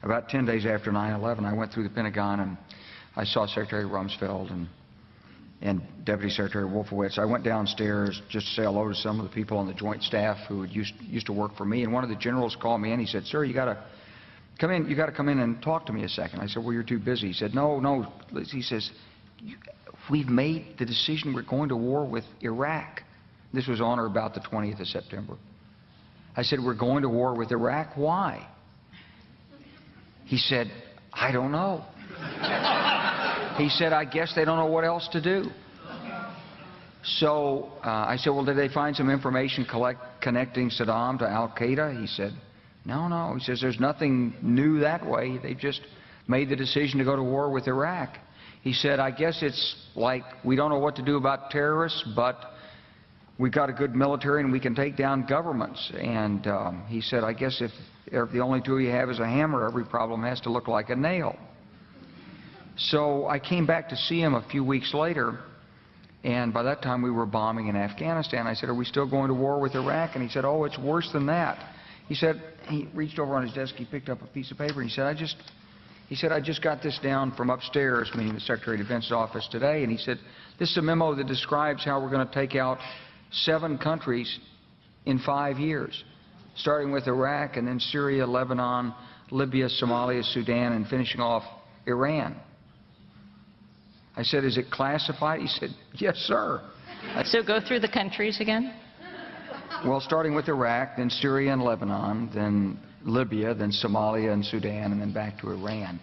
about 10 days after 9/11, I went through the Pentagon and I saw Secretary Rumsfeld and Deputy Secretary Wolfowitz. I went downstairs just to say hello to some of the people on the Joint Staff who used to work for me, and one of the generals called me in. He said, "Sir, you got to come in. You got to come in and talk to me a second." I said, "Well, you're too busy." He said, "No." He says, "We've made the decision. We're going to war with Iraq." This was on or about the 20th of September. I said, "We're going to war with Iraq. Why?" He said, "I don't know." He said, "I guess they don't know what else to do." So I said, "Well, did they find some information connecting Saddam to Al-Qaeda?" He said, No. He says, "There's nothing new that way. They've just made the decision to go to war with Iraq." He said, "I guess it's like we don't know what to do about terrorists, but we've got a good military and we can take down governments." And he said, "I guess if the only tool you have is a hammer, every problem has to look like a nail." So I came back to see him a few weeks later, and by that time we were bombing in Afghanistan. I said, "Are we still going to war with Iraq?" And he said, "Oh, it's worse than that." He said, he reached over on his desk, he picked up a piece of paper, and he said, I just got this down from upstairs," meaning the Secretary of Defense's office today, and he said, "This is a memo that describes how we're going to take out 7 countries in 5 years, starting with Iraq and then Syria, Lebanon, Libya, Somalia, Sudan, and finishing off Iran." I said, "Is it classified?" He said, "Yes, sir." So go through the countries again. Well, starting with Iraq, then Syria and Lebanon, then Libya, then Somalia and Sudan, and then back to Iran.